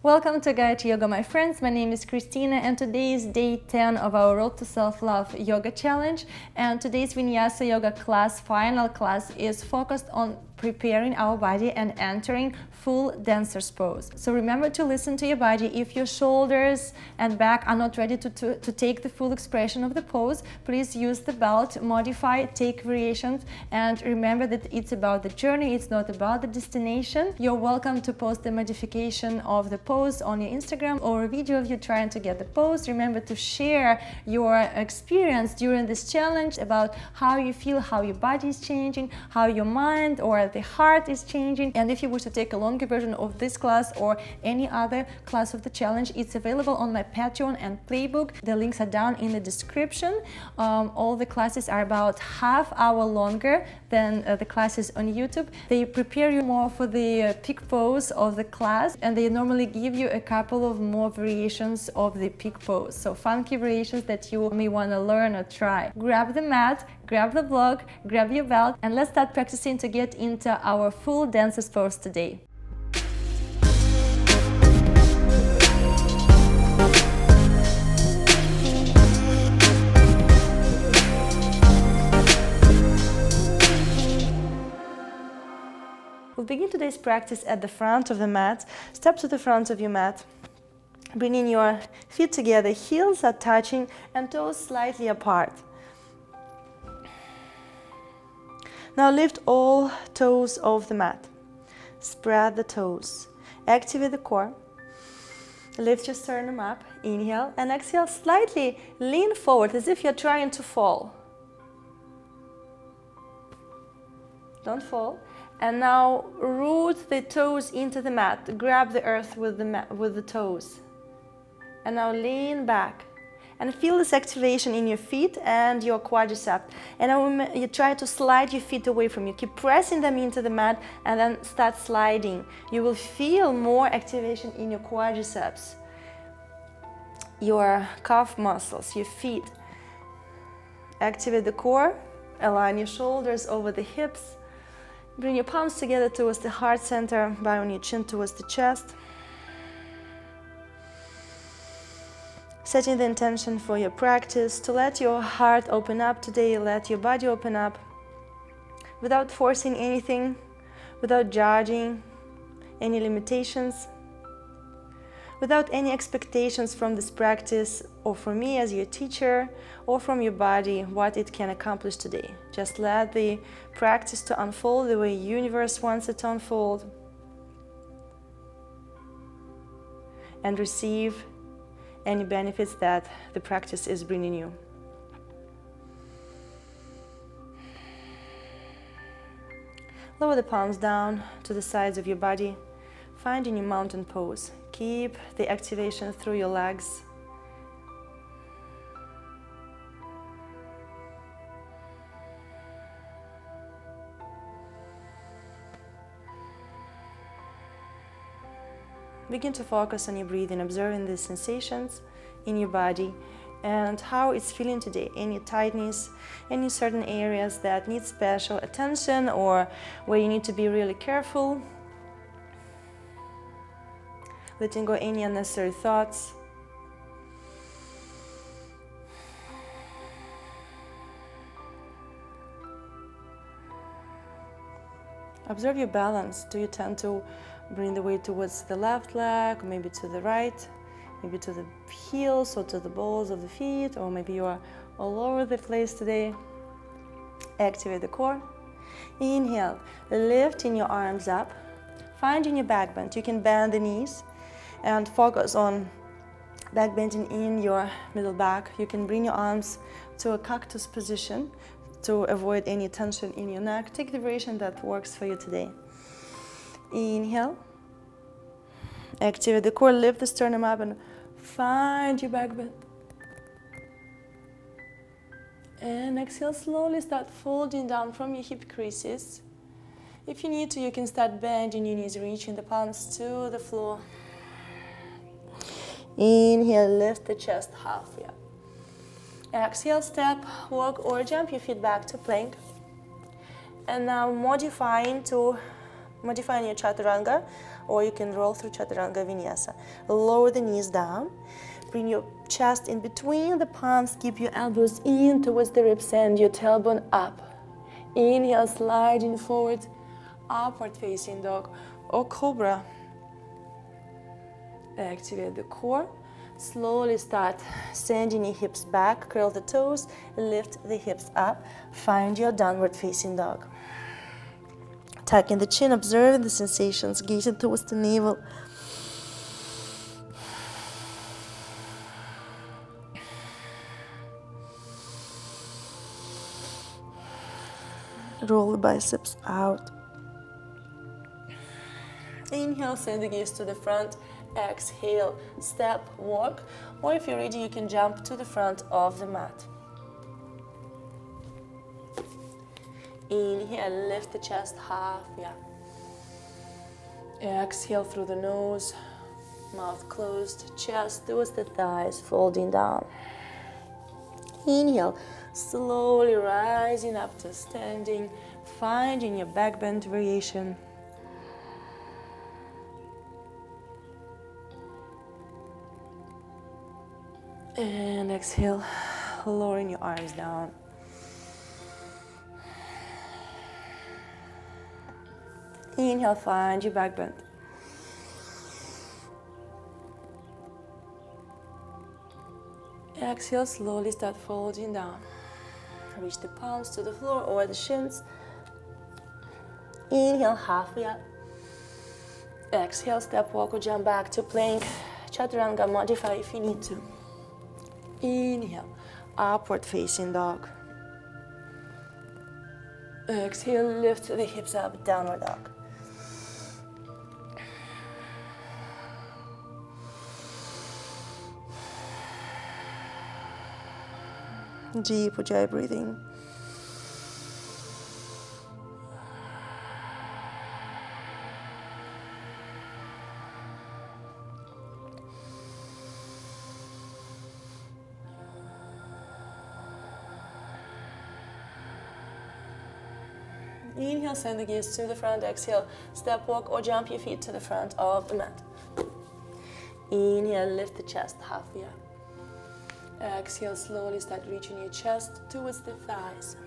Welcome to Gayatri Yoga, my friends. My name is Christina and today is day 10 of our Road to Self-Love Yoga Challenge. And today's Vinyasa Yoga class, final class, is focused on preparing our body and entering full dancer's pose. So remember to listen to your body. If your shoulders and back are not ready to take the full expression of the pose, please use the belt, modify, take variations, and remember that it's about the journey, it's not about the destination. You're welcome to post the modification of the pose on your Instagram or a video of you trying to get the pose. Remember to share your experience during this challenge about how you feel, how your body is changing, how your mind or the heart is changing. And if you wish to take a longer version of this class or any other class of the challenge, it's available on my Pigeon and playbook. The links are down in the description. All the classes are about half hour longer than the classes on YouTube. They prepare you more for the peak pose of the class, and they normally give you a couple of more variations of the peak pose. So funky variations that you may want to learn or try. Grab the mat, grab the block, grab your belt, and let's start practicing to get into our full dancer's pose today. We'll begin today's practice at the front of the mat. Step to the front of your mat. Bringing your feet together, heels are touching and toes slightly apart. Now lift all toes off the mat. Spread the toes. Activate the core. Lift your sternum up. Inhale and exhale. Slightly lean forward as if you're trying to fall. Don't fall. And now root the toes into the mat. Grab the earth with the toes. And now lean back. And feel this activation in your feet and your quadricep. And now you try to slide your feet away from you. Keep pressing them into the mat and then start sliding. You will feel more activation in your quadriceps, your calf muscles, your feet. Activate the core. Align your shoulders over the hips. Bring your palms together towards the heart center. Bow on your chin towards the chest. Setting the intention for your practice to let your heart open up today, let your body open up without forcing anything, without judging any limitations, without any expectations from this practice or from me as your teacher or from your body, what it can accomplish today. Just let the practice to unfold the way universe wants it to unfold and receive any benefits that the practice is bringing you. Lower the palms down to the sides of your body, finding your mountain pose. Keep the activation through your legs. Begin to focus on your breathing, observing the sensations in your body and how it's feeling today. Any tightness, any certain areas that need special attention or where you need to be really careful. Letting go any unnecessary thoughts. Observe your balance. Do you tend to bring the weight towards the left leg, or maybe to the right, maybe to the heels or to the balls of the feet, or maybe you are all over the place today? Activate the core. Inhale, lifting your arms up, finding your back bend. You can bend the knees and focus on back bending in your middle back. You can bring your arms to a cactus position to avoid any tension in your neck. Take the variation that works for you today. Inhale. Activate the core, lift the sternum up and find your back bend. And exhale, slowly start folding down from your hip creases. If you need to, you can start bending your knees, reaching the palms to the floor. Inhale, lift the chest halfway up. Exhale, step, walk or jump your feet back to plank. And now modifying your chaturanga or you can roll through Chaturanga Vinyasa. Lower the knees down. Bring your chest in between the palms. Keep your elbows in towards the ribs and your tailbone up. Inhale, sliding forward, upward facing dog or cobra. Activate the core. Slowly start sending your hips back, curl the toes, lift the hips up. Find your downward facing dog. Tucking the chin, observing the sensations, gazing towards the navel. Roll the biceps out. Inhale, send the gaze to the front. Exhale, step, walk, or if you're ready, you can jump to the front of the mat. Inhale, lift the chest half, Exhale through the nose, mouth closed, chest towards the thighs, folding down. Inhale, slowly rising up to standing, finding your back bend variation. And exhale, lowering your arms down. Inhale, find your back bend. Exhale, slowly start folding down. Reach the palms to the floor or the shins. Inhale, halfway up. Exhale, step, walk or jump back to plank. Chaturanga, modify if you need to. Inhale, upward facing dog. Exhale, lift the hips up, downward dog. Deep Ujjayi breathing. Inhale, send the gaze to the front. Exhale, step, walk or jump your feet to the front of the mat. Inhale, lift the chest halfway up. Exhale, slowly start reaching your chest towards the thighs.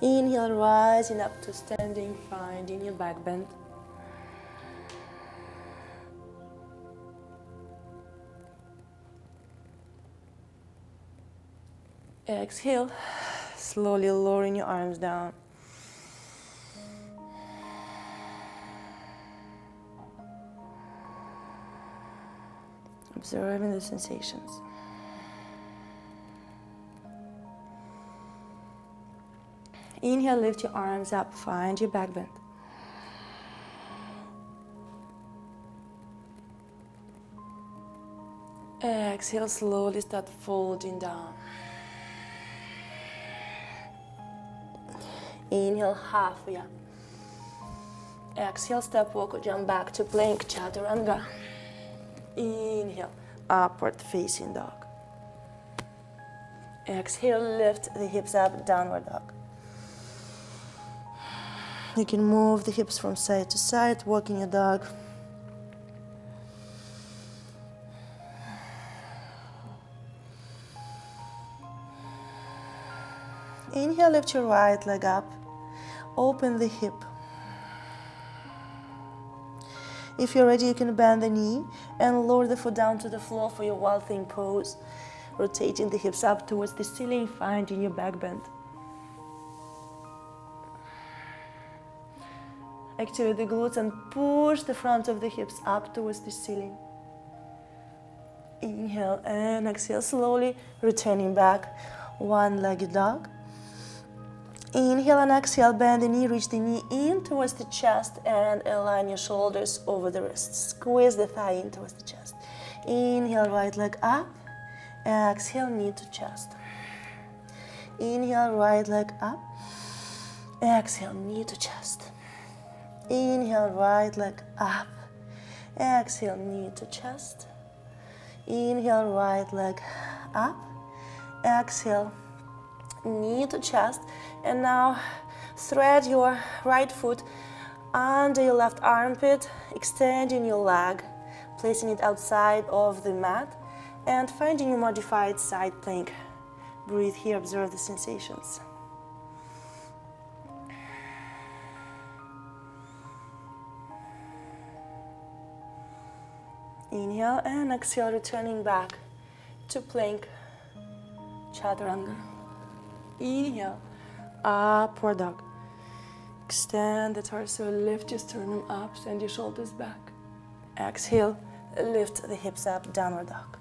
Inhale, rising up to standing, finding your back bend. Exhale, slowly lowering your arms down. Observing the sensations. Inhale, lift your arms up, find your back bend. Exhale, slowly start folding down. Inhale, halfway up. Exhale, step, walk or jump back to plank, Chaturanga. Inhale, upward facing dog. Exhale, lift the hips up, downward dog. You can move the hips from side to side, walking your dog. Inhale, lift your right leg up, open the hip. If you're ready, you can bend the knee and lower the foot down to the floor for your wild thing pose. Rotating the hips up towards the ceiling, finding your back bend. Activate the glutes and push the front of the hips up towards the ceiling. Inhale and exhale, slowly returning back, one-legged dog. Inhale and exhale, bend the knee, reach the knee in towards the chest and align your shoulders over the wrists. Squeeze the thigh in towards the chest. Inhale, right leg up. Exhale, knee to chest. Inhale, right leg up. Exhale, knee to chest. Inhale, right leg up. Exhale, knee to chest. Inhale, right leg up. Exhale, knee to chest. And now thread your right foot under your left armpit, extending your leg, placing it outside of the mat, and finding your modified side plank. Breathe here, observe the sensations. Inhale and exhale, returning back to plank, chaturanga. Inhale, upward dog. Extend the torso, lift your sternum up, send your shoulders back. Exhale, lift the hips up, downward dog.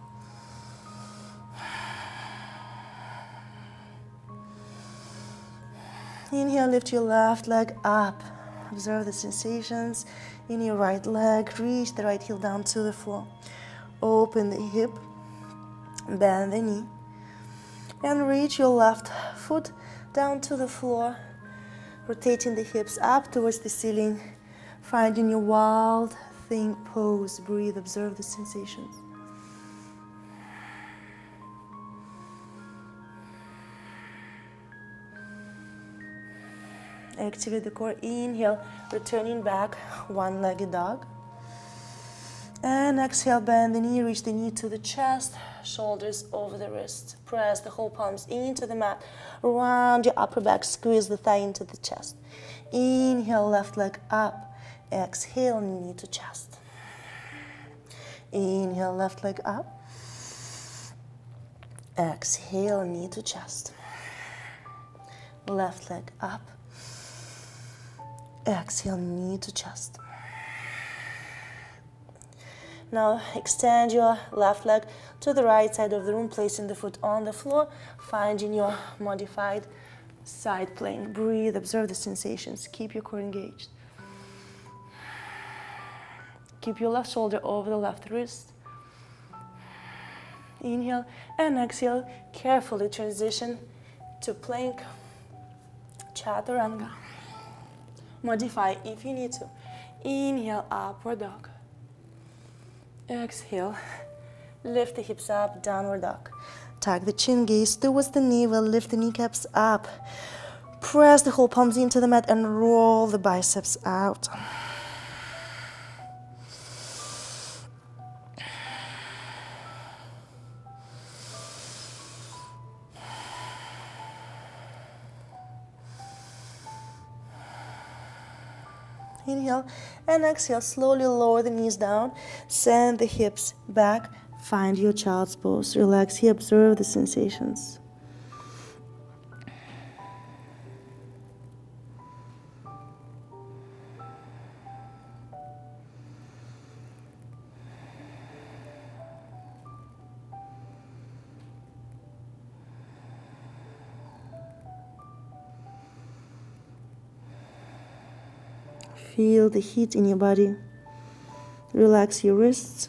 Inhale, lift your left leg up. Observe the sensations in your right leg. Reach the right heel down to the floor. Open the hip, bend the knee, and reach your left foot down to the floor, rotating the hips up towards the ceiling, finding your wild thing pose. Breathe, observe the sensations. Activate the core. Inhale, returning back, one-legged dog. And exhale, bend the knee, reach the knee to the chest, shoulders over the wrist. Press the whole palms into the mat. Round your upper back, squeeze the thigh into the chest. Inhale, left leg up. Exhale, knee to chest. Inhale, left leg up. Exhale, knee to chest. Left leg up. Exhale, knee to chest. Now extend your left leg to the right side of the room, placing the foot on the floor, finding your modified side plank. Breathe, observe the sensations. Keep your core engaged. Keep your left shoulder over the left wrist. Inhale and exhale. Carefully transition to plank, chaturanga. Modify if you need to. Inhale, upward dog. Exhale, lift the hips up, downward dog. Tuck the chin, gaze towards the navel, lift the kneecaps up. Press the whole palms into the mat and roll the biceps out. Inhale and exhale, slowly lower the knees down, send the hips back, find your child's pose. Relax here, observe the sensations. Feel the heat in your body. Relax your wrists.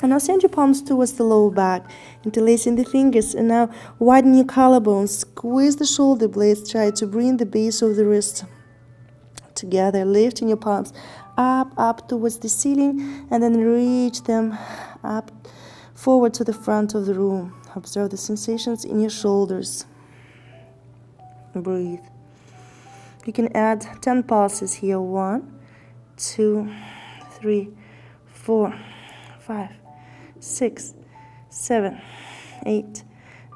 And now send your palms towards the lower back, interlacing the fingers. And now widen your collarbones. Squeeze the shoulder blades. Try to bring the base of the wrist together. Lifting your palms up towards the ceiling. And then reach them up forward to the front of the room. Observe the sensations in your shoulders. Breathe. You can add 10 pulses here. 1, 2, 3, 4, 5, 6, 7, 8,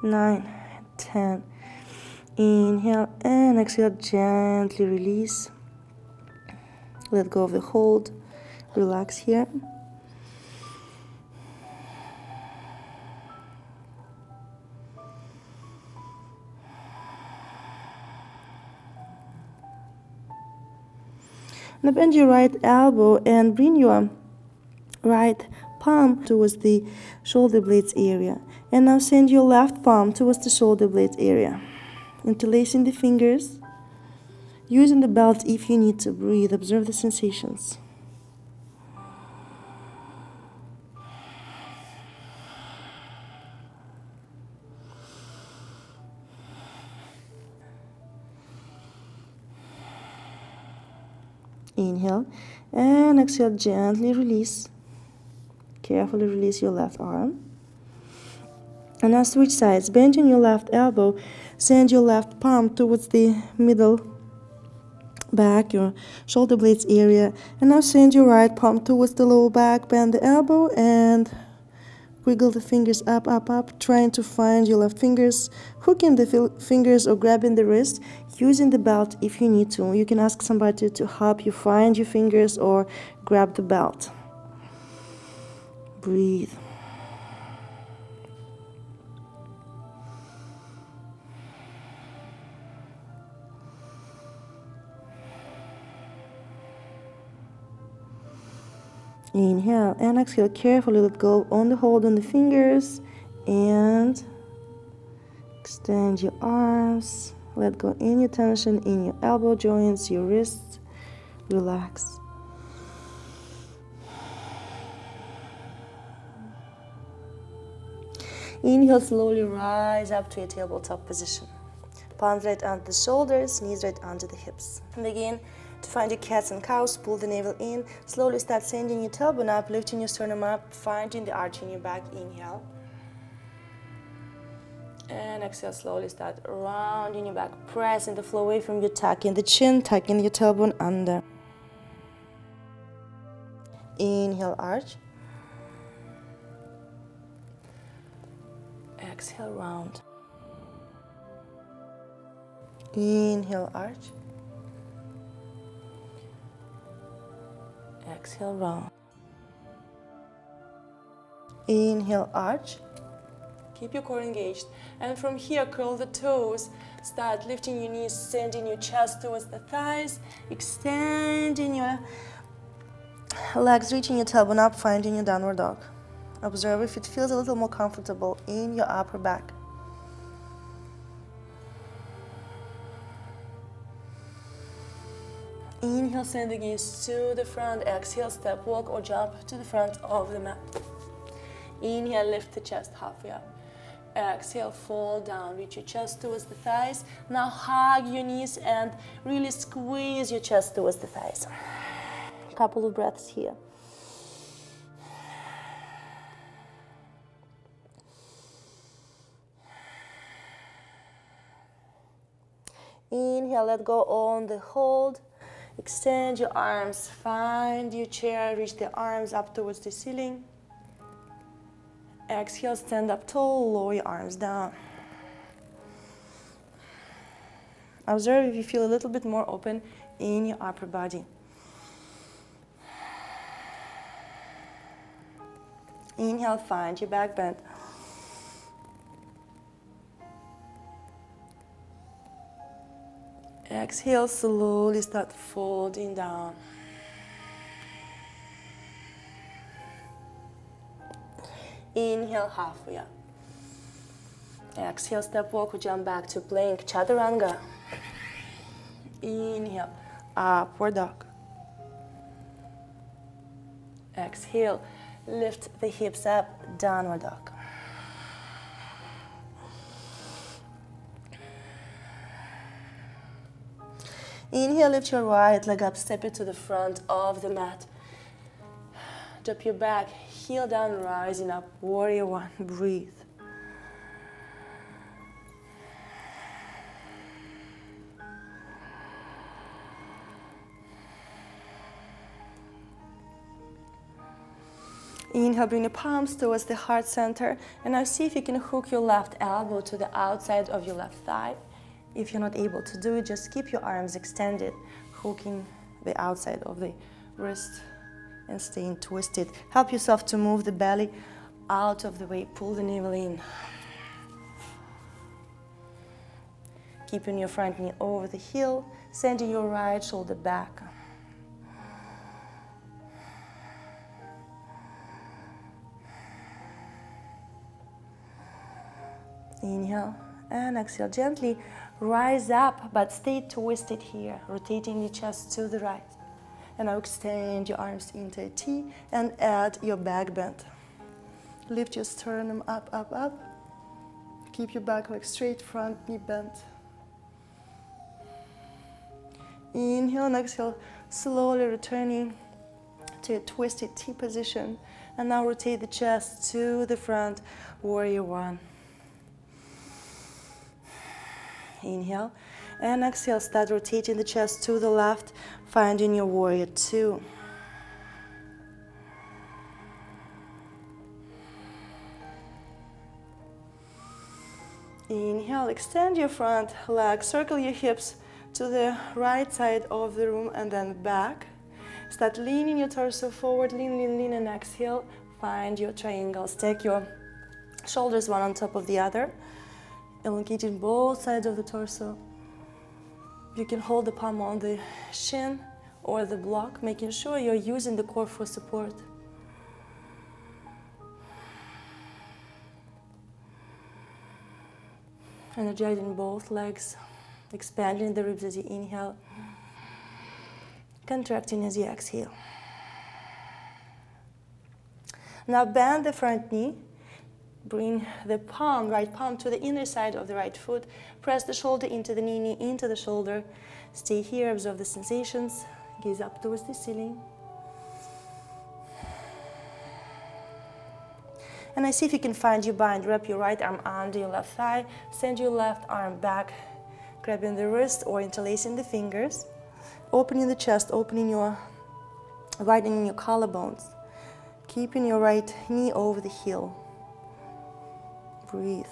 9, 10. Inhale and exhale. Gently release. Let go of the hold. Relax here. Now bend your right elbow and bring your right palm towards the shoulder blades area. And now send your left palm towards the shoulder blades area. Interlacing the fingers. Using the belt if you need to. Breathe. Observe the sensations. Inhale and exhale, gently release. Carefully release your left arm. And now switch sides. Bend on your left elbow. Send your left palm towards the middle back, your shoulder blades area. And now send your right palm towards the lower back. Bend the elbow and wiggle the fingers up, up, up, trying to find your left fingers, hooking the fingers or grabbing the wrist, using the belt if you need to. You can ask somebody to help you find your fingers or grab the belt. Breathe. Inhale and exhale. Carefully let go on the hold on the fingers and extend your arms. Let go any tension in your elbow joints, your wrists. Relax. Inhale, slowly rise up to a tabletop position. Palms right under the shoulders, knees right under the hips. Begin to find your cats and cows. Pull the navel in. Slowly start sending your tailbone up, lifting your sternum up, finding the arch in your back. Inhale. And exhale, slowly start rounding your back. Pressing the floor away from you. Tuck in the chin, tucking your tailbone under. Inhale, arch. Exhale, round. Inhale, arch. Exhale, round. Inhale, arch. Keep your core engaged. And from here, curl the toes. Start lifting your knees, sending your chest towards the thighs, extending your legs, reaching your tailbone up, finding your downward dog. Observe if it feels a little more comfortable in your upper back. Inhale, send the gaze to the front. Exhale, step, walk, or jump to the front of the mat. Inhale, lift the chest halfway up. Exhale, fall down. Reach your chest towards the thighs. Now hug your knees and really squeeze your chest towards the thighs. A couple of breaths here. Inhale, let go on the hold. Extend your arms, find your chair, reach the arms up towards the ceiling. Exhale, stand up tall, lower your arms down. Observe if you feel a little bit more open in your upper body. Inhale, find your back bend. Exhale, slowly start folding down. Inhale, halfway up. Exhale, step walk or jump back to plank, chaturanga. Inhale, upward dog. Exhale, lift the hips up, downward dog. Inhale, lift your right leg up, step it to the front of the mat. Drop your back, heel down, rising up, warrior one, breathe. Inhale, bring your palms towards the heart center, and now see if you can hook your left elbow to the outside of your left thigh. If you're not able to do it, just keep your arms extended, hooking the outside of the wrist and staying twisted. Help yourself to move the belly out of the way, pull the navel in. Keeping your front knee over the heel, sending your right shoulder back. Inhale and exhale, gently rise up, but stay twisted here, rotating the chest to the right. And now extend your arms into a T and add your back bend. Lift your sternum up, up, up. Keep your back leg straight, front knee bent. Inhale and exhale, slowly returning to a twisted T position. And now rotate the chest to the front, warrior one. Inhale. And exhale, start rotating the chest to the left, finding your warrior two. Inhale, extend your front leg, circle your hips to the right side of the room and then back. Start leaning your torso forward, lean, lean, lean, and exhale. Find your triangles. Take your shoulders one on top of the other, elongating both sides of the torso. You can hold the palm on the shin or the block, making sure you're using the core for support. Energizing both legs, expanding the ribs as you inhale, contracting as you exhale. Now bend the front knee, bring the palm, right palm to the inner side of the right foot, press the shoulder into the knee, knee into the shoulder. Stay here, observe the sensations, gaze up towards the ceiling. And I see if you can find your bind. Wrap your right arm under your left thigh, send your left arm back, grabbing the wrist or interlacing the fingers, opening the chest, widening your collarbones, keeping your right knee over the heel. Breathe.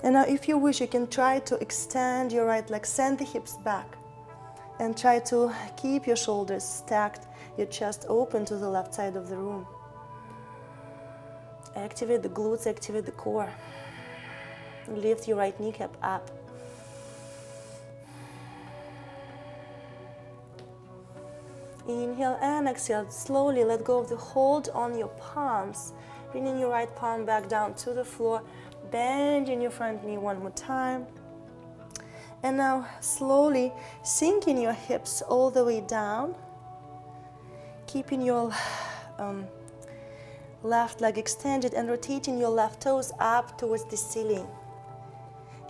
And now if you wish, you can try to extend your right leg, send the hips back, and try to keep your shoulders stacked, your chest open to the left side of the room. Activate the glutes, activate the core. Lift your right kneecap up. Inhale and exhale. Slowly let go of the hold on your palms. Bringing your right palm back down to the floor. Bending your front knee one more time. And now slowly sinking your hips all the way down. Keeping your left leg extended and rotating your left toes up towards the ceiling.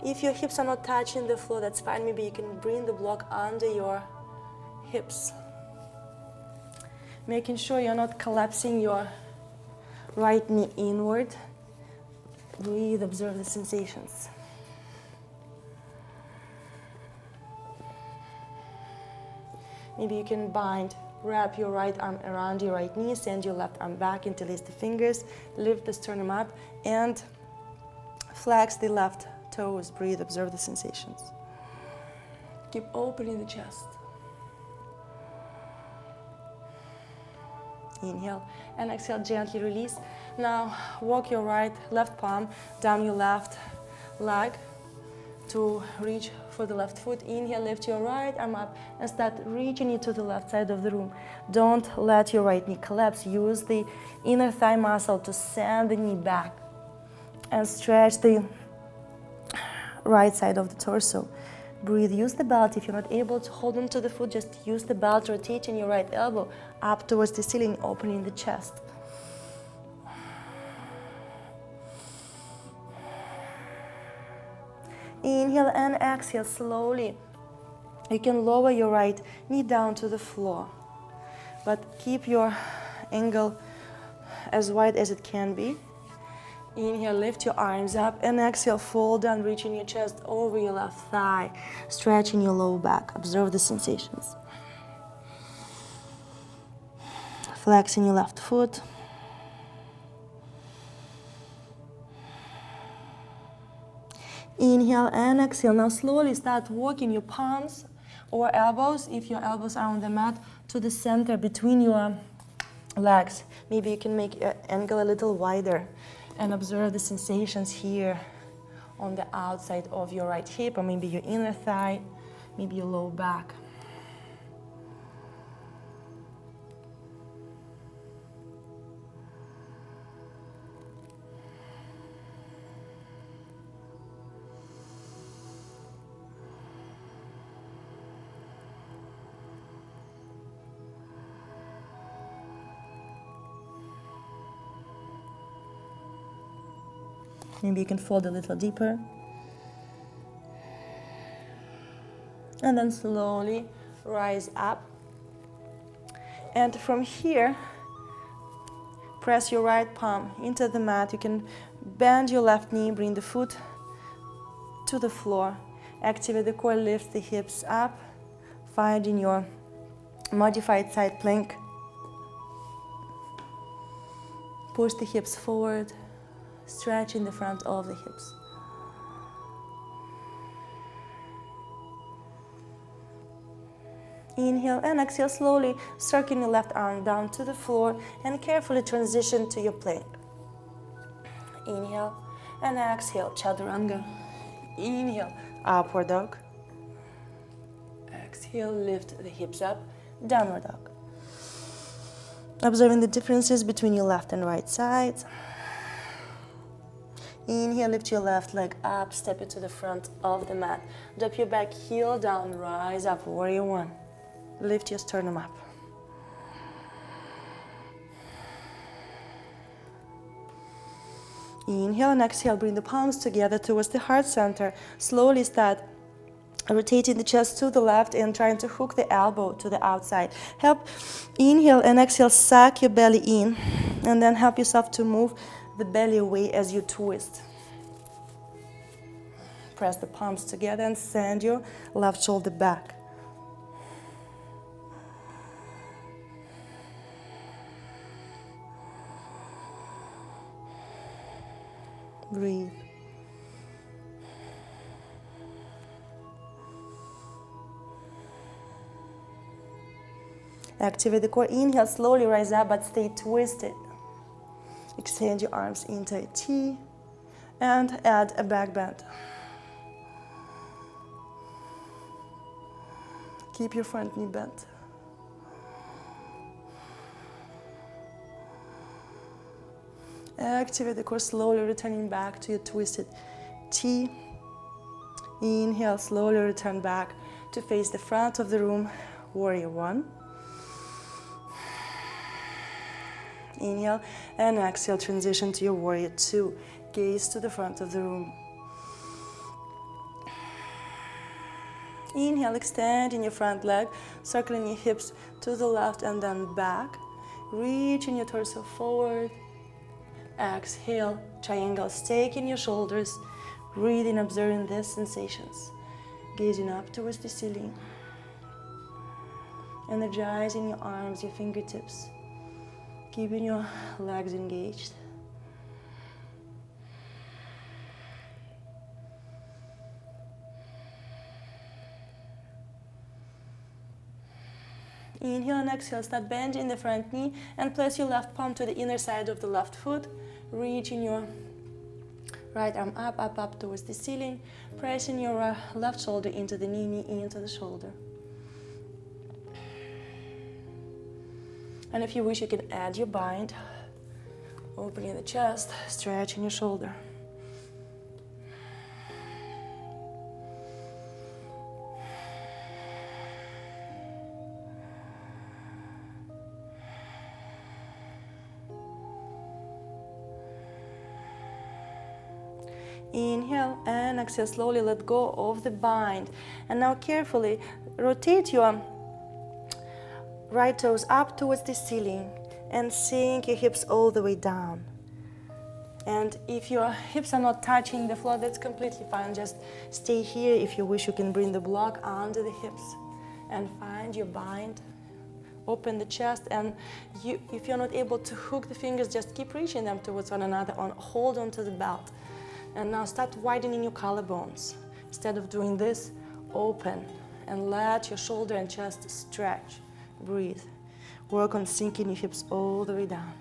If your hips are not touching the floor, that's fine. Maybe you can bring the block under your hips. Making sure you're not collapsing your right knee inward. Breathe, observe the sensations. Maybe you can bind. Wrap your right arm around your right knee, send your left arm back, interlace the fingers, lift the sternum up, and flex the left toes. Breathe, observe the sensations. Keep opening the chest. Inhale and exhale, gently release. Now walk your left palm down your left leg to reach for the left foot. Inhale, lift your right arm up and start reaching it to the left side of the room. Don't let your right knee collapse. Use the inner thigh muscle to send the knee back and stretch the right side of the torso. Breathe, use the belt. If you're not able to hold on to the foot, just use the belt, rotating your right elbow up towards the ceiling, opening the chest. Inhale and exhale slowly. You can lower your right knee down to the floor, but keep your angle as wide as it can be. Inhale, lift your arms up, and exhale, fold down, reaching your chest over your left thigh, stretching your low back. Observe the sensations. Flexing your left foot. Inhale and exhale. Now slowly start walking your palms or elbows, if your elbows are on the mat, to the center between your legs. Maybe you can make your angle a little wider and observe the sensations here on the outside of your right hip, or maybe your inner thigh, maybe your low back. Maybe you can fold a little deeper. And then slowly rise up. And from here, press your right palm into the mat. You can bend your left knee, bring the foot to the floor. Activate the core, lift the hips up, finding your modified side plank. Push the hips forward, stretching the front of the hips. Inhale and exhale slowly, circling your left arm down to the floor and carefully transition to your plank. Inhale and exhale, chaturanga. Inhale, upward dog. Exhale, lift the hips up, downward dog. Observing the differences between your left and right sides. Inhale, lift your left leg up, step it to the front of the mat. Drop your back heel down, rise up, warrior one. Lift your sternum up. Inhale and exhale, bring the palms together towards the heart center. Slowly start rotating the chest to the left and trying to hook the elbow to the outside. Help, inhale and exhale, suck your belly in, and then help yourself to move the belly away as you twist. Press the palms together and send your left shoulder back. Breathe. Activate the core. Inhale, slowly rise up, but stay twisted. Extend your arms into a T and add a back bend. Keep your front knee bent. Activate the core, slowly returning back to your twisted T. Inhale, slowly return back to face the front of the room, warrior one. Inhale and exhale, transition to your warrior two. Gaze to the front of the room. Inhale, extending your front leg, circling your hips to the left and then back. Reaching your torso forward. Exhale, triangle, staking your shoulders. Breathing, observing these sensations. Gazing up towards the ceiling. Energizing your arms, your fingertips. Keeping your legs engaged. Inhale and exhale, start bending the front knee and place your left palm to the inner side of the left foot, reaching your right arm up towards the ceiling, pressing your left shoulder into the knee into the shoulder. And if you wish, you can add your bind, opening the chest, stretching your shoulder. Inhale and exhale, slowly let go of the bind. And now carefully rotate your right toes up towards the ceiling and sink your hips all the way down. And if your hips are not touching the floor, that's completely fine. Just stay here. If you wish, you can bring the block under the hips and find your bind. Open the chest, and if you're not able to hook the fingers, just keep reaching them towards one another, hold on to the belt. And now start widening your collarbones. Instead of doing this, open and let your shoulder and chest stretch. Breathe. Work on sinking your hips all the way down.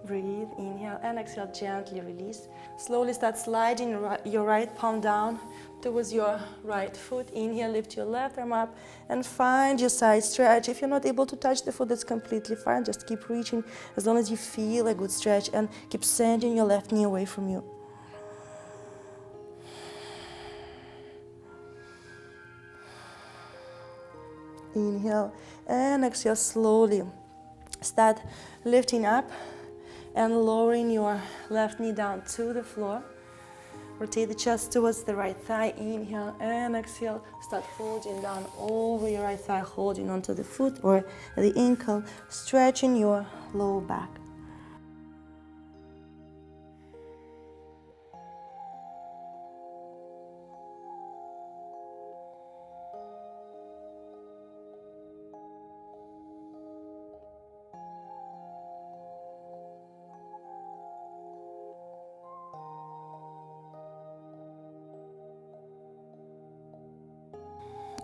Breathe, inhale and exhale, gently release. Slowly start sliding your right palm down towards your right foot. Inhale, lift your left arm up and find your side stretch. If you're not able to touch the foot, that's completely fine. Just keep reaching as long as you feel a good stretch, and keep sending your left knee away from you. Inhale and exhale slowly. Start lifting up and lowering your left knee down to the floor. Rotate the chest towards the right thigh. Inhale and exhale. Start folding down over your right thigh, holding onto the foot or the ankle, stretching your low back.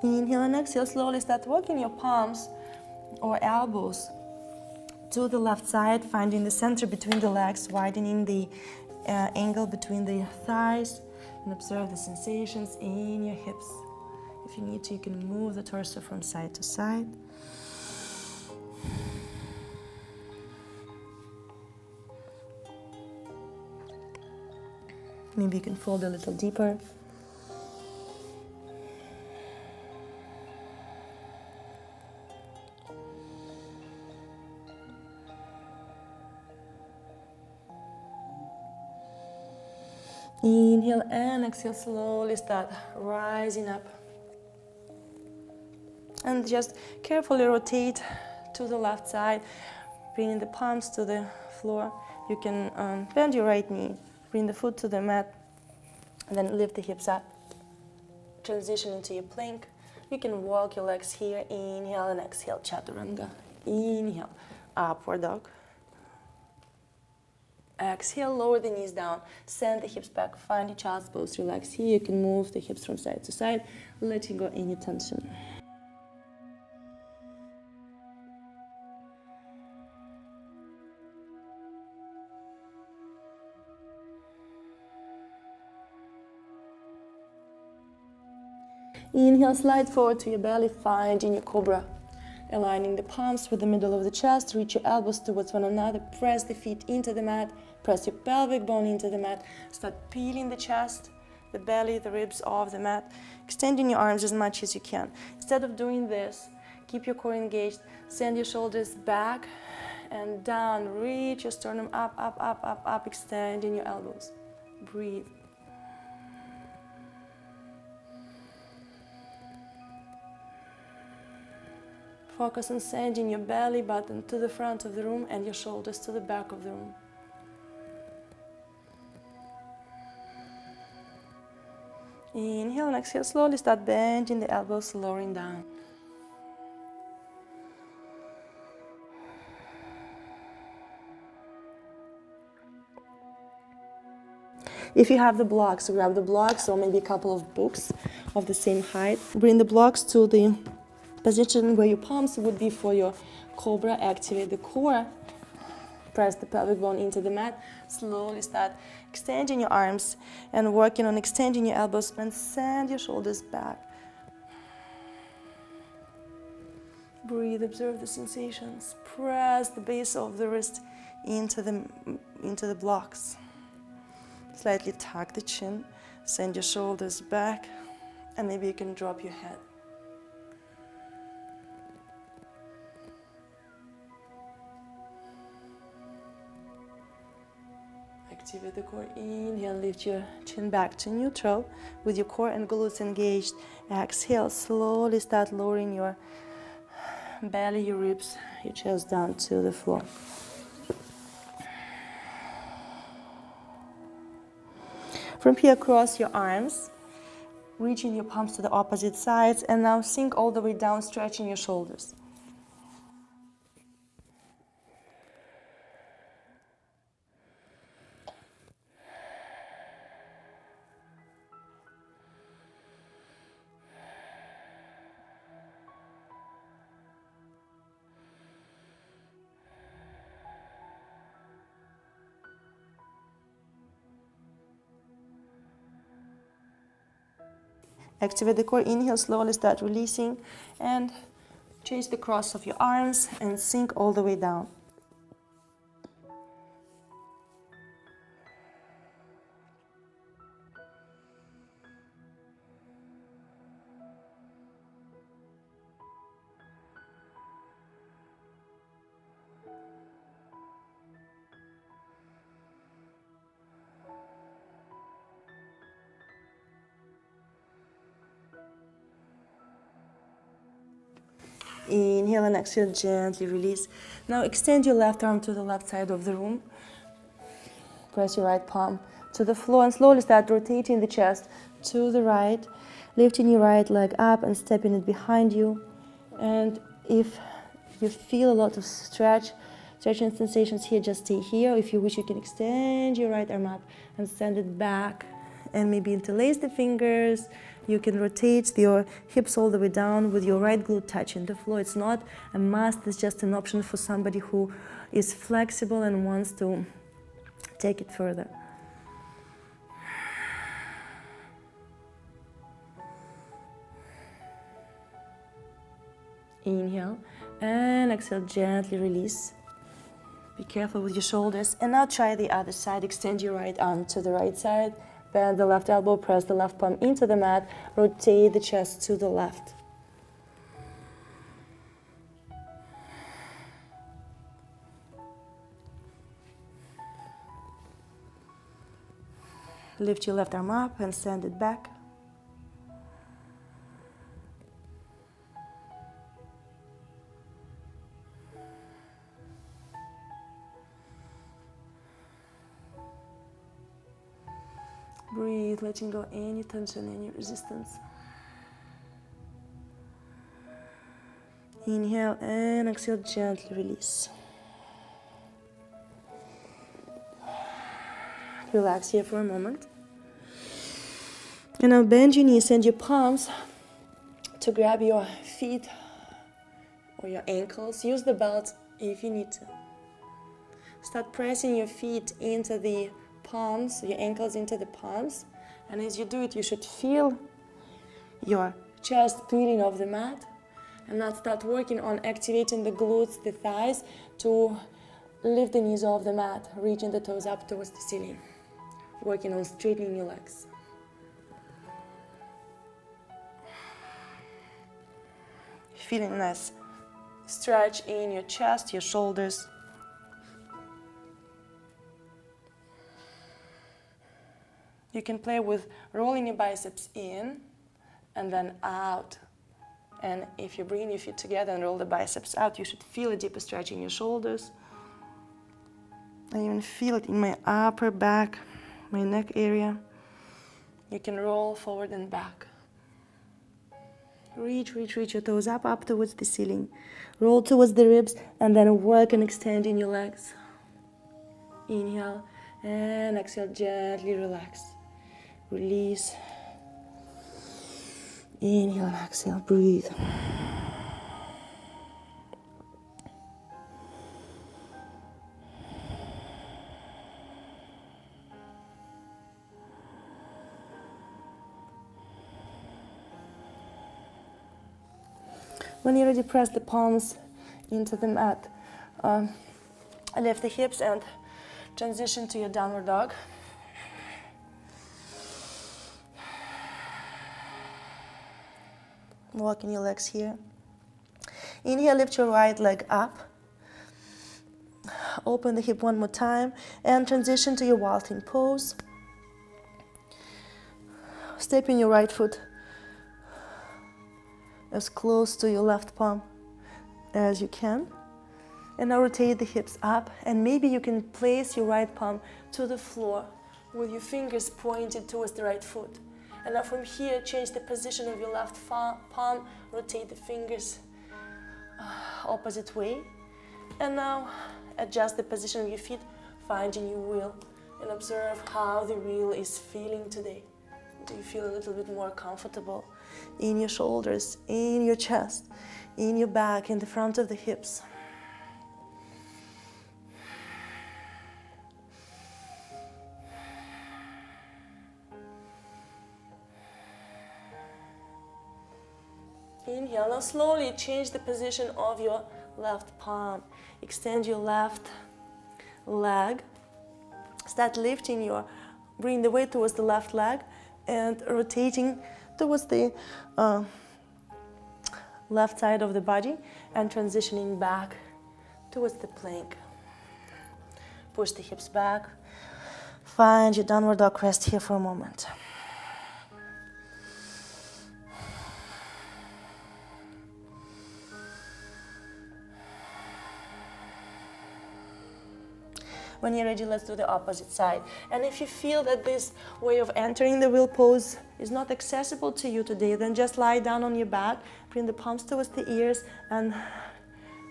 Inhale and exhale. Slowly start walking your palms or elbows to the left side, finding the center between the legs, widening the angle between the thighs, and observe the sensations in your hips. If you need to, you can move the torso from side to side. Maybe you can fold a little deeper. Inhale and exhale, slowly start rising up. And just carefully rotate to the left side, bringing the palms to the floor. You can bend your right knee, bring the foot to the mat, and then lift the hips up. Transition into your plank. You can walk your legs here. Inhale and exhale, chaturanga. Inhale, upward dog. Exhale, lower the knees down, send the hips back, find your child's pose, relax here. You can move the hips from side to side, letting go any tension. Inhale, slide forward to your belly, finding your cobra. Aligning the palms with the middle of the chest, reach your elbows towards one another, press the feet into the mat, press your pelvic bone into the mat, start peeling the chest, the belly, the ribs off the mat, extending your arms as much as you can. Instead of doing this, keep your core engaged, send your shoulders back and down, reach your sternum up, up, up, up, up, extending your elbows. Breathe. Focus on sending your belly button to the front of the room and your shoulders to the back of the room. Inhale and exhale, slowly start bending the elbows, lowering down. If you have the blocks, grab the blocks or maybe a couple of books of the same height. Bring the blocks to the position where your palms would be for your cobra. Activate the core. Press the pelvic bone into the mat. Slowly start extending your arms and working on extending your elbows and send your shoulders back. Breathe, observe the sensations. Press the base of the wrist into the blocks. Slightly tuck the chin, send your shoulders back, and maybe you can drop your head. Activate the core. Inhale, lift your chin back to neutral with your core and glutes engaged. Exhale, slowly start lowering your belly, your ribs, your chest down to the floor. From here, cross your arms, reaching your palms to the opposite sides, and now sink all the way down, stretching your shoulders. Activate the core. Inhale, slowly start releasing and change the cross of your arms and sink all the way down. Inhale and exhale, gently release. Now extend your left arm to the left side of the room. Press your right palm to the floor and slowly start rotating the chest to the right, lifting your right leg up and stepping it behind you. And if you feel a lot of stretching sensations here, just stay here. If you wish, you can extend your right arm up and send it back and maybe interlace the fingers. You can rotate your hips all the way down with your right glute touching the floor. It's not a must, it's just an option for somebody who is flexible and wants to take it further. Inhale and exhale, gently release. Be careful with your shoulders. And now try the other side. Extend your right arm to the right side. Bend the left elbow, press the left palm into the mat. Rotate the chest to the left. Lift your left arm up and send it back. Breathe, letting go any tension, any resistance. Inhale and exhale, gently release. Relax here for a moment. And now bend your knees, send your palms to grab your feet or your ankles. Use the belt if you need to. Start pressing your feet into the palms, your ankles into the palms. And as you do it, you should feel your chest peeling off the mat. And now start working on activating the glutes, the thighs, to lift the knees off the mat, reaching the toes up towards the ceiling. Working on straightening your legs. Feeling a nice stretch in your chest, your shoulders. You can play with rolling your biceps in and then out. And if you bring your feet together and roll the biceps out, you should feel a deeper stretch in your shoulders. I even feel it in my upper back, my neck area. You can roll forward and back. Reach your toes up towards the ceiling. Roll towards the ribs and then work on extending your legs. Inhale and exhale, gently relax. Release. Inhale and exhale, breathe. When you're ready, press the palms into the mat. Lift the hips and transition to your downward dog. Walking your legs here. Inhale, lift your right leg up. Open the hip one more time and transition to your vaulting pose. Stepping your right foot as close to your left palm as you can. And now rotate the hips up, and maybe you can place your right palm to the floor with your fingers pointed towards the right foot. And now from here, change the position of your left palm, rotate the fingers opposite way. And now adjust the position of your feet, find your new wheel, and observe how the wheel is feeling today. Do you feel a little bit more comfortable in your shoulders, in your chest, in your back, in the front of the hips? Inhale. Now slowly change the position of your left palm. Extend your left leg. Start lifting bring the weight towards the left leg and rotating towards the left side of the body and transitioning back towards the plank. Push the hips back. Find your downward dog rest here for a moment. When you're ready, let's do the opposite side. And if you feel that this way of entering the wheel pose is not accessible to you today, then just lie down on your back, bring the palms towards the ears, and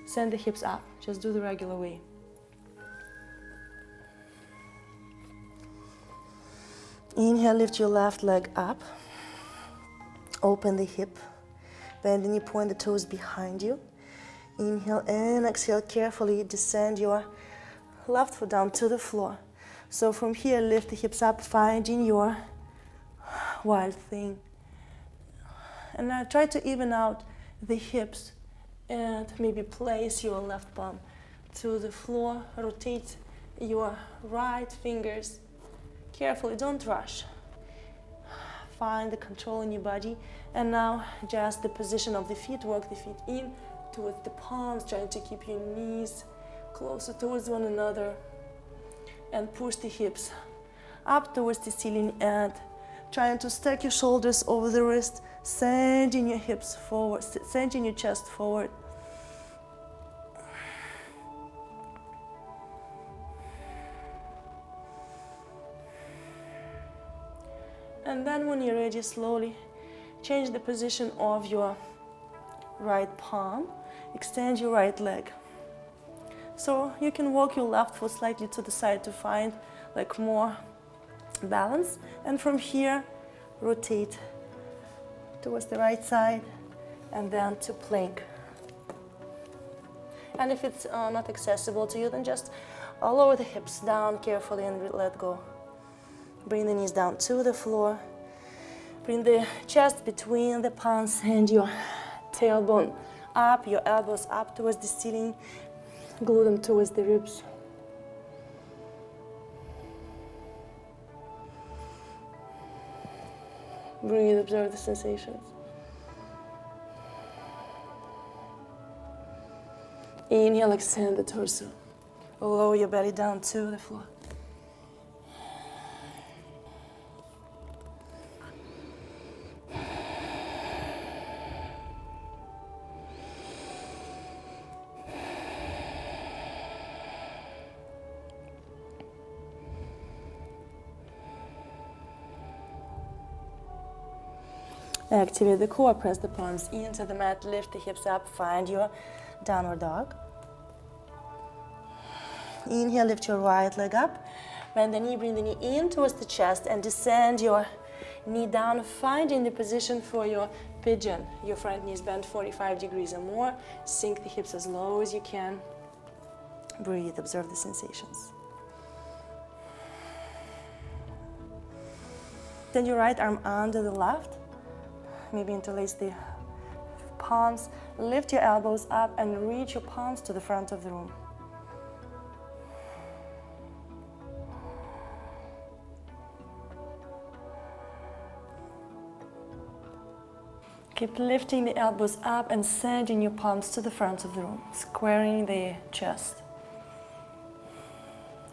send the hips up. Just do the regular way. Inhale, lift your left leg up. Open the hip. Bend the knee, point the toes behind you. Inhale and exhale, carefully descend your left foot down to the floor. So from here, lift the hips up, finding your wild thing. And now try to even out the hips and maybe place your left palm to the floor. Rotate your right fingers. Carefully, don't rush. Find the control in your body. And now just the position of the feet. Work the feet in towards the palms, trying to keep your knees closer towards one another. And push the hips up towards the ceiling and trying to stack your shoulders over the wrist, sending your hips forward, sending your chest forward. And then when you're ready, slowly change the position of your right palm. Extend your right leg. So you can walk your left foot slightly to the side to find like more balance. And from here, rotate towards the right side and then to plank. And if it's not accessible to you, then just lower the hips down carefully and let go. Bring the knees down to the floor. Bring the chest between the palms and your tailbone up, your elbows up towards the ceiling. Glue them towards the ribs. Breathe, observe the sensations. Inhale, extend the torso. Lower your belly down to the floor. Activate the core, press the palms into the mat, lift the hips up, find your downward dog. Inhale, lift your right leg up, bend the knee, bring the knee in towards the chest and descend your knee down, finding the position for your pigeon. Your front knee is bent 45 degrees or more. Sink the hips as low as you can. Breathe, observe the sensations. Send your right arm under the left. Maybe interlace the palms, lift your elbows up and reach your palms to the front of the room. Keep lifting the elbows up and sending your palms to the front of the room, squaring the chest.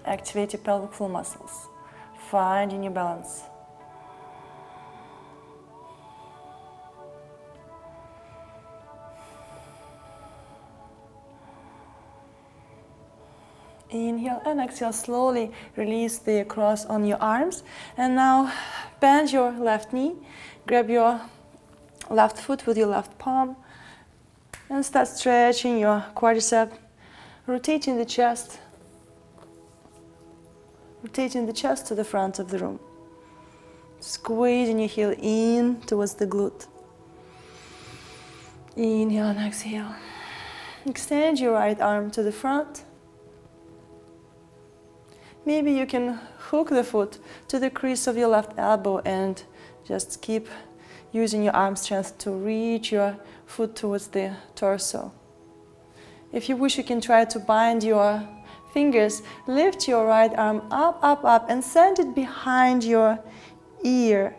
Activate your pelvic floor muscles, finding your balance. Inhale and exhale, slowly release the cross on your arms. And now bend your left knee, grab your left foot with your left palm and start stretching your quadricep, rotating the chest to the front of the room. Squeezing your heel in towards the glute. Inhale and exhale. Extend your right arm to the front. Maybe you can hook the foot to the crease of your left elbow and just keep using your arm strength to reach your foot towards the torso. If you wish, you can try to bind your fingers. Lift your right arm up, up, up and send it behind your ear.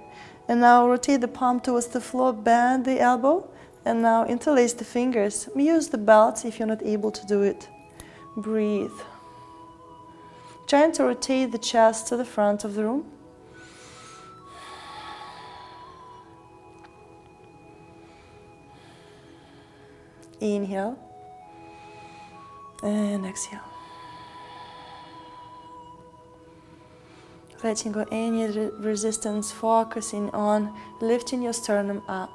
And now rotate the palm towards the floor, bend the elbow and now interlace the fingers. Use the belt if you're not able to do it. Breathe. Trying to rotate the chest to the front of the room. Inhale and exhale. Letting go any resistance, focusing on lifting your sternum up.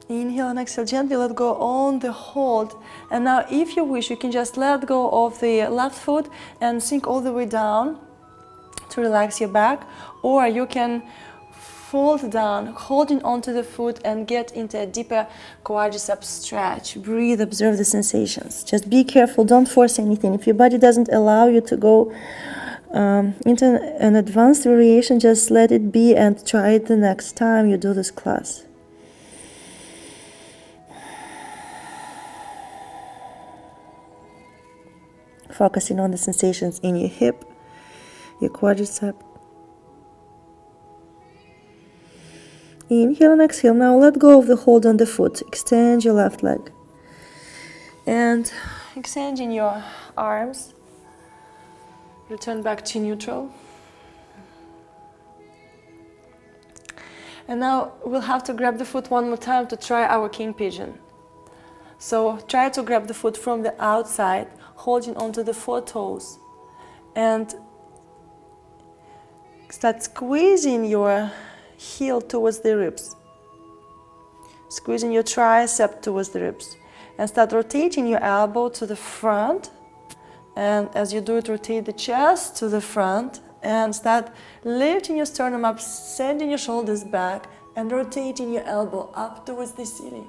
Inhale and exhale, gently let go on the hold. And now if you wish, you can just let go of the left foot and sink all the way down to relax your back. Or you can fold down, holding onto the foot and get into a deeper quadricep stretch. Breathe, observe the sensations. Just be careful, don't force anything. If your body doesn't allow you to go into an advanced variation, just let it be and try it the next time you do this class. Focusing on the sensations in your hip, your quadricep. Inhale and exhale. Now let go of the hold on the foot. Extend your left leg. And extending your arms. Return back to neutral. And now we'll have to grab the foot one more time to try our king pigeon. So try to grab the foot from the outside, holding onto the 4 toes. And start squeezing your heel towards the ribs. Squeezing your tricep towards the ribs. And start rotating your elbow to the front. And as you do it, rotate the chest to the front. And start lifting your sternum up, sending your shoulders back, and rotating your elbow up towards the ceiling.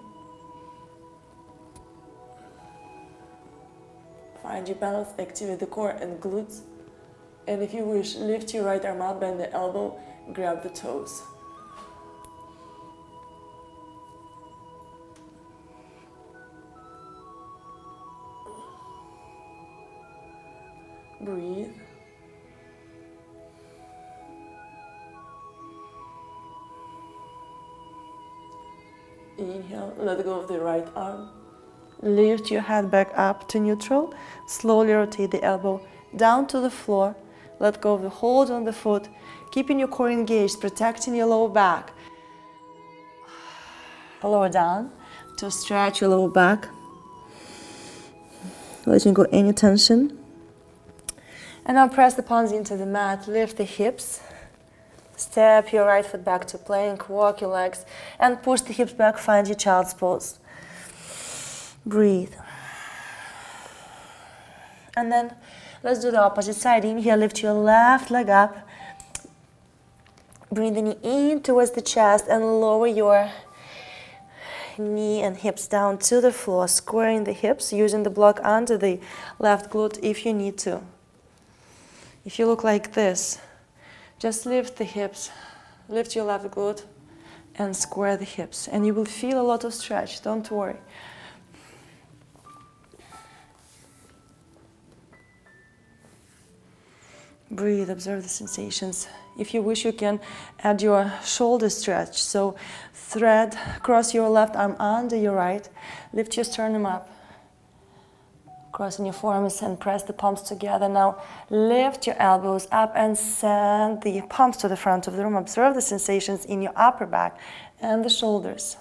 Find your balance, activate the core and glutes. And if you wish, lift your right arm up, bend the elbow, grab the toes. Breathe. Inhale, let go of the right arm. Lift your head back up to neutral. Slowly rotate the elbow down to the floor. Let go of the hold on the foot. Keeping your core engaged, protecting your lower back. Lower down to stretch your lower back. Letting go any tension. And now press the palms into the mat. Lift the hips. Step your right foot back to plank. Walk your legs and push the hips back. Find your child's pose. Breathe. And then let's do the opposite side. Inhale, lift your left leg up. Bring the knee in towards the chest and lower your knee and hips down to the floor, squaring the hips, using the block under the left glute if you need to. If you look like this, just lift the hips, lift your left glute and square the hips, and you will feel a lot of stretch, don't worry. Breathe, observe the sensations. If you wish, you can add your shoulder stretch. So thread, cross your left arm under your right, lift your sternum up, crossing your forearms and press the palms together. Now lift your elbows up and send the palms to the front of the room. Observe the sensations in your upper back and the shoulders.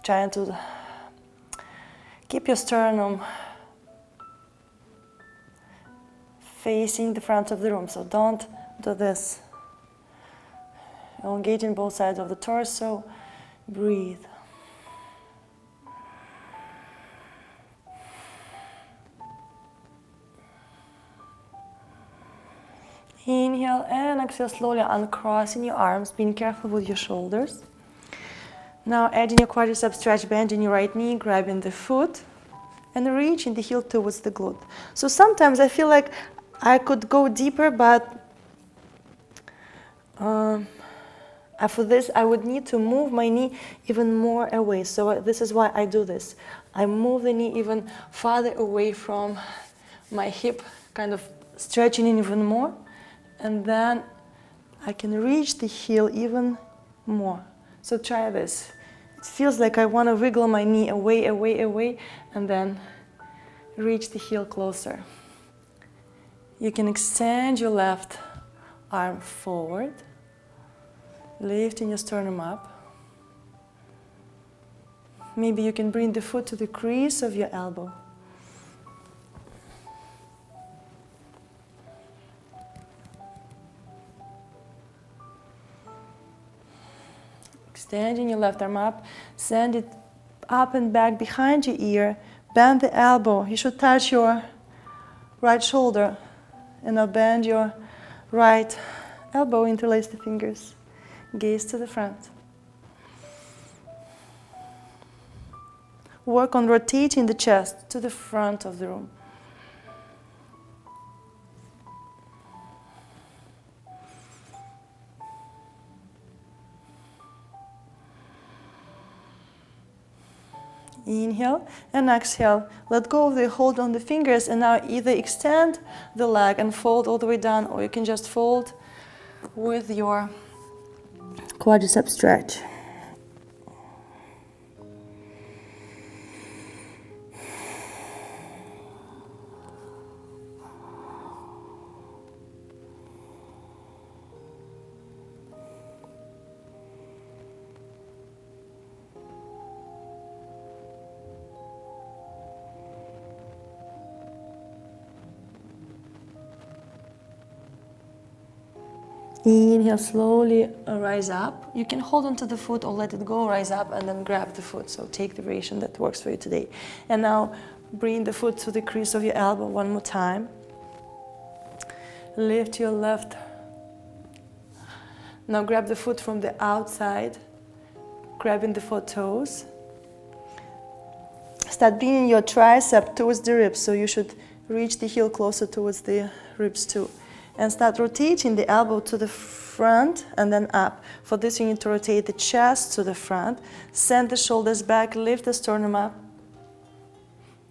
Trying to keep your sternum facing the front of the room, so don't do this. Elongating both sides of the torso. Breathe. Inhale and exhale, slowly uncrossing your arms, being careful with your shoulders. Now adding your quadricep stretch, bending your right knee, grabbing the foot, and reaching the heel towards the glute. So sometimes I feel like I could go deeper, but for this I would need to move my knee even more away. So this is why I do this. I move the knee even farther away from my hip, kind of stretching it even more, and then I can reach the heel even more. So try this. It feels like I want to wiggle my knee away, away, away, and then reach the heel closer. You can extend your left arm forward, lifting your sternum up. Maybe you can bring the foot to the crease of your elbow. Extending your left arm up, send it up and back behind your ear, bend the elbow. You should touch your right shoulder, and now bend your right elbow, interlace the fingers, gaze to the front. Work on rotating the chest to the front of the room. Inhale and exhale. Let go of the hold on the fingers, and now either extend the leg and fold all the way down, or you can just fold with your quadricep stretch. Inhale, slowly rise up. You can hold onto the foot or let it go, rise up, and then grab the foot. So take the variation that works for you today. And now bring the foot to the crease of your elbow one more time. Lift your left. Now grab the foot from the outside, grabbing the foot toes. Start bringing your tricep towards the ribs, so you should reach the heel closer towards the ribs too. And start rotating the elbow to the front and then up. For this, you need to rotate the chest to the front. Send the shoulders back, lift the sternum up.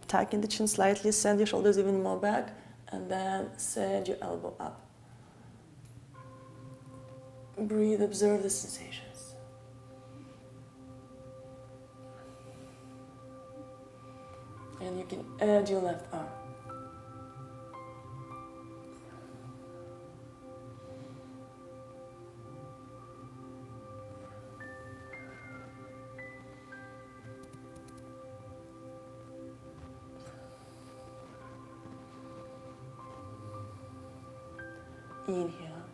Tucking the chin slightly, send your shoulders even more back, and then send your elbow up. Breathe, observe the sensations. And you can add your left arm. Inhale.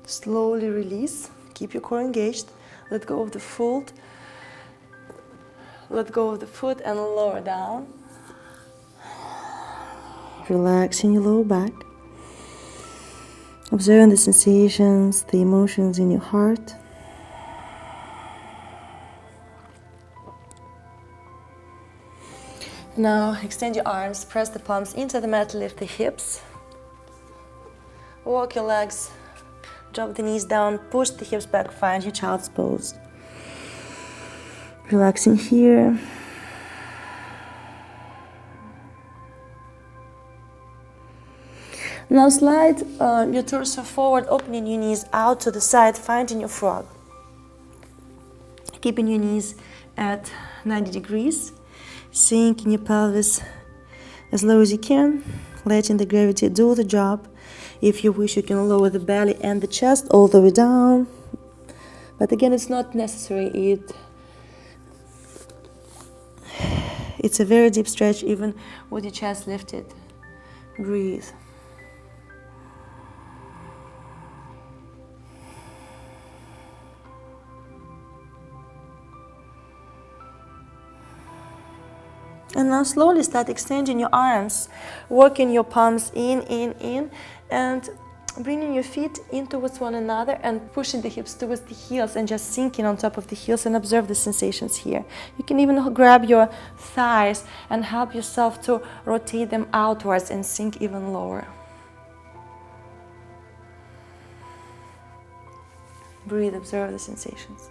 Slowly release. Keep your core engaged. Let go of the fold. Let go of the foot and lower down. Relaxing your lower back. Observing the sensations, the emotions in your heart. Now extend your arms, press the palms into the mat, lift the hips. Walk your legs, drop the knees down, push the hips back, find your child's pose. Relaxing here. Now slide your torso forward, opening your knees out to the side, finding your frog. Keeping your knees at 90 degrees, sinking your pelvis as low as you can, letting the gravity do the job. If you wish, you can lower the belly and the chest all the way down. But again, it's not necessary. It's a very deep stretch, even with your chest lifted. Breathe. And now slowly start extending your arms, working your palms in, and bringing your feet in towards one another and pushing the hips towards the heels and just sinking on top of the heels, and observe the sensations here. You can even grab your thighs and help yourself to rotate them outwards and sink even lower. Breathe, observe the sensations.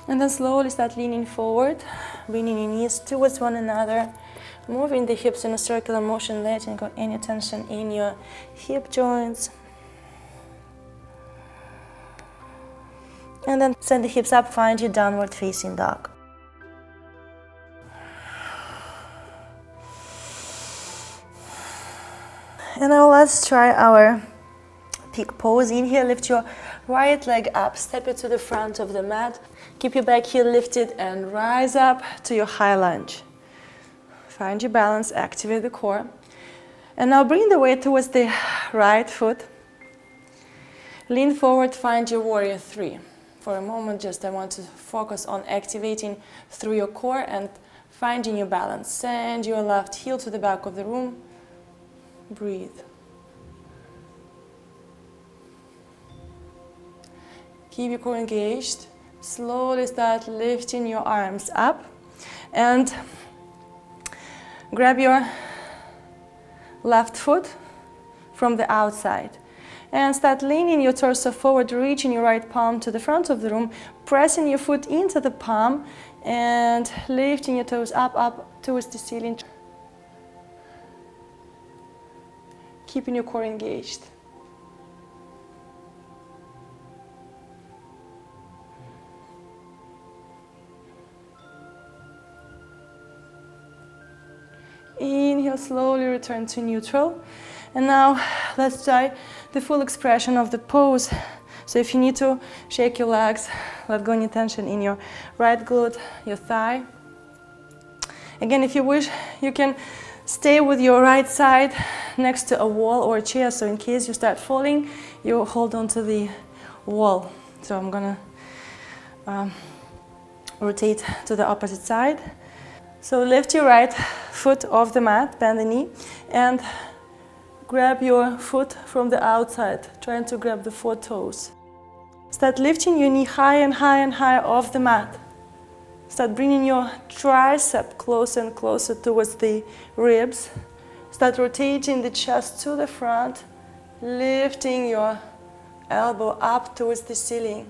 And then slowly start leaning forward, bringing your knees towards one another, moving the hips in a circular motion, letting go any tension in your hip joints. And then send the hips up, find your downward facing dog. And now let's try our peak pose. Inhale, lift your right leg up, step it to the front of the mat. Keep your back heel lifted and rise up to your high lunge. Find your balance, activate the core. And now bring the weight towards the right foot. Lean forward, find your warrior three. For a moment, just I want to focus on activating through your core and finding your balance. Send your left heel to the back of the room. Breathe. Keep your core engaged. Slowly start lifting your arms up and grab your left foot from the outside and start leaning your torso forward, reaching your right palm to the front of the room, pressing your foot into the palm and lifting your toes up towards the ceiling. Keeping your core engaged. Inhale, slowly return to neutral. And now let's try the full expression of the pose. So if you need to shake your legs, let go any tension in your right glute, your thigh. Again, if you wish, you can stay with your right side next to a wall or a chair. So in case you start falling, you hold on to the wall. So I'm gonna rotate to the opposite side. So lift your right foot off the mat, bend the knee, and grab your foot from the outside, trying to grab the 4 toes. Start lifting your knee higher and higher and higher off the mat. Start bringing your tricep closer and closer towards the ribs. Start rotating the chest to the front, lifting your elbow up towards the ceiling.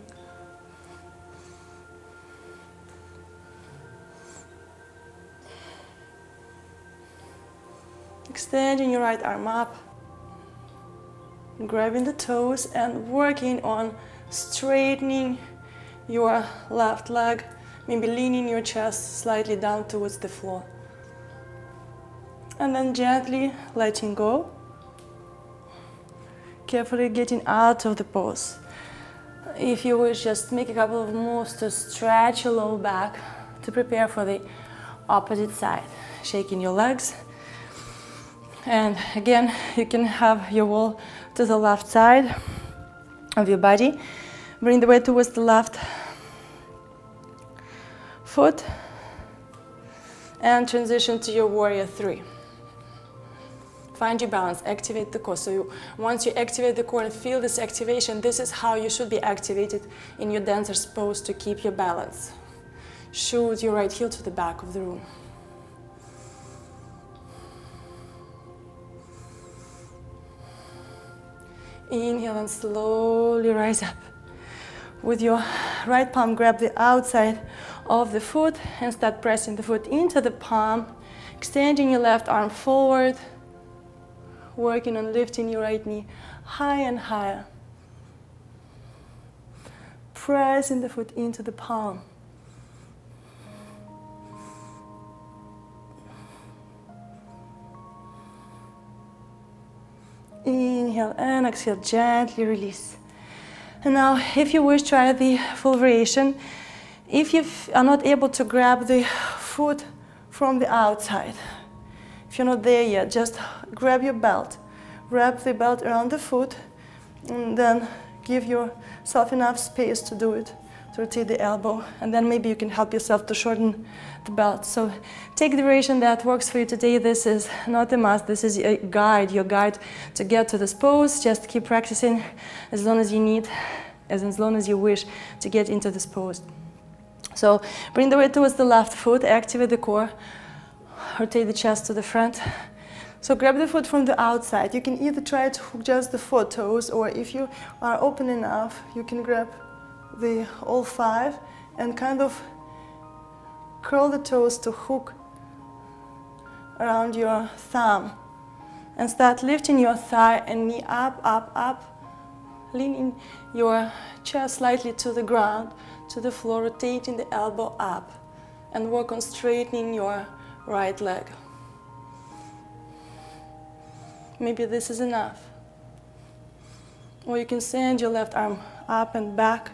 Extending your right arm up, grabbing the toes and working on straightening your left leg, maybe leaning your chest slightly down towards the floor. And then gently letting go, carefully getting out of the pose. If you wish, just make a couple of moves to stretch your low back to prepare for the opposite side, shaking your legs. And again, you can have your wall to the left side of your body. Bring the weight towards the left foot and transition to your warrior three. Find your balance, activate the core. So once you activate the core and feel this activation, this is how you should be activated in your dancer's pose to keep your balance. Shoot your right heel to the back of the room. Inhale and slowly rise up. With your right palm, grab the outside of the foot and start pressing the foot into the palm, extending your left arm forward, working on lifting your right knee higher and higher. Pressing the foot into the palm. Inhale and exhale, gently release. And now, if you wish, try the full variation. If you are not able to grab the foot from the outside, if you're not there yet, just grab your belt. Wrap the belt around the foot and then give yourself enough space to do it, to rotate the elbow, and then maybe you can help yourself to shorten the belt. So take the variation that works for you today. This is not a must, this is a guide, your guide to get to this pose. Just keep practicing as long as you need, as long as you wish to get into this pose. So bring the weight towards the left foot, activate the core, rotate the chest to the front. So grab the foot from the outside. You can either try to hook just the 4 toes, or if you are open enough, you can grab all 5 and kind of curl the toes to hook around your thumb. And start lifting your thigh and knee up, up, up. Leaning your chest slightly to the ground, to the floor, rotating the elbow up. And work on straightening your right leg. Maybe this is enough. Or you can send your left arm up and back.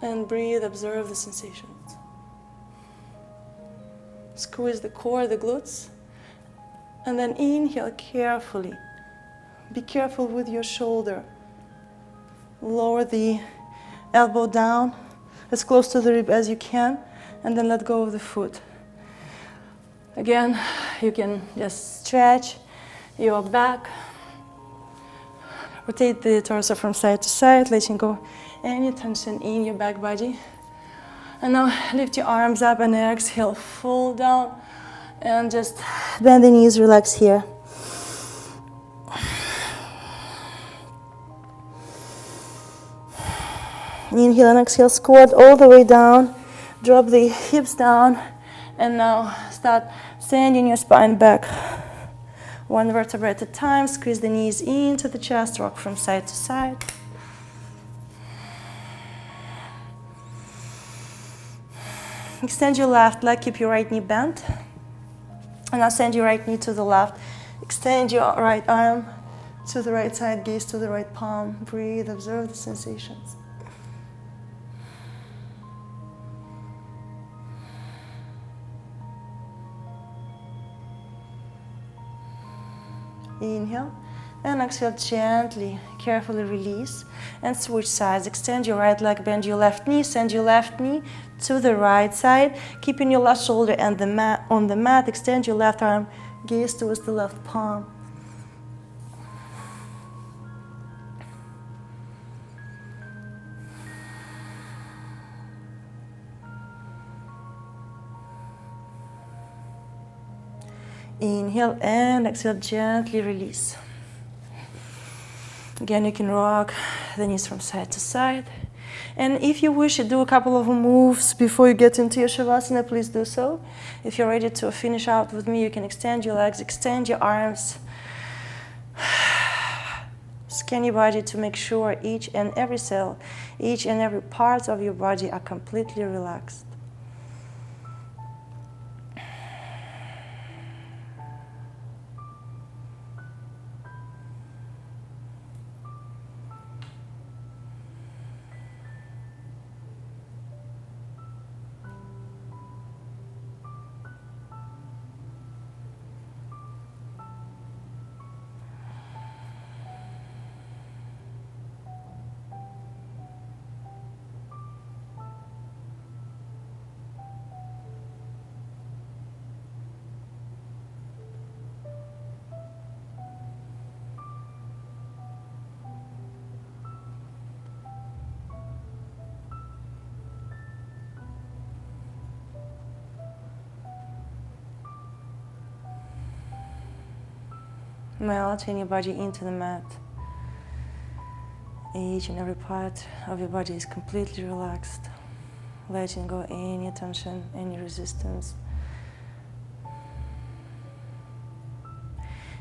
And breathe, observe the sensations. Squeeze the core, the glutes. And then inhale carefully. Be careful with your shoulder. Lower the elbow down as close to the rib as you can, and then let go of the foot. Again, you can just stretch your back. Rotate the torso from side to side, letting go any tension in your back body. And now lift your arms up and exhale, fall down, and just bend the knees, relax here. Inhale and exhale, squat all the way down, drop the hips down, and now start sending your spine back. One vertebra at a time, squeeze the knees into the chest, rock from side to side. Extend your left leg, keep your right knee bent. And now send your right knee to the left. Extend your right arm to the right side, gaze to the right palm. Breathe, observe the sensations. Inhale and exhale gently, carefully release and switch sides. Extend your right leg, bend your left knee, send your left knee to the right side, keeping your left shoulder and the mat on the mat. Extend your left arm, gaze towards the left palm. Inhale and exhale, gently release. Again, you can rock the knees from side to side. And if you wish to do a couple of moves before you get into your Shavasana, please do so. If you're ready to finish out with me, you can extend your legs, extend your arms. Scan your body to make sure each and every cell, each and every part of your body are completely relaxed. Melting your body into the mat. Each and every part of your body is completely relaxed, letting go any tension, any resistance.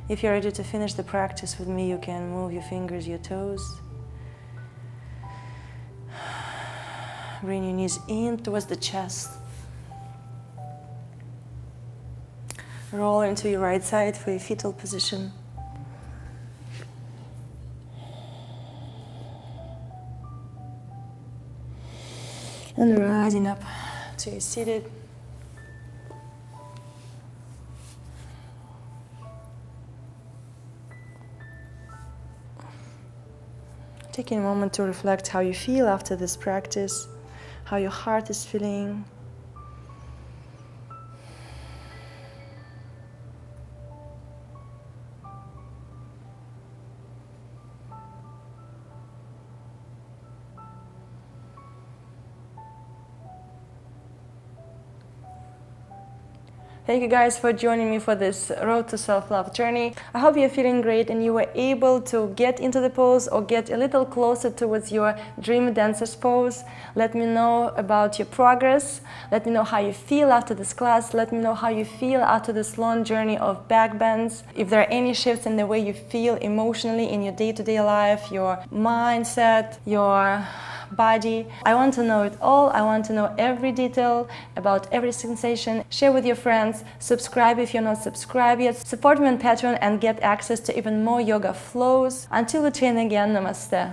If you're ready to finish the practice with me, you can move your fingers, your toes. Bring your knees in towards the chest. Roll into your right side for your fetal position. And rising up to your seated. Taking a moment to reflect how you feel after this practice, how your heart is feeling. Thank you guys for joining me for this Road to Self-Love journey. I hope you're feeling great and you were able to get into the pose or get a little closer towards your dream dancer's pose. Let me know about your progress. Let me know how you feel after this class. Let me know how you feel after this long journey of backbends. If there are any shifts in the way you feel emotionally in your day-to-day life, your mindset, your body. I want to know it all. I want to know every detail about every sensation. Share with your friends. Subscribe if you're not subscribed yet. Support me on Patreon and get access to even more yoga flows. Until we train again, namaste.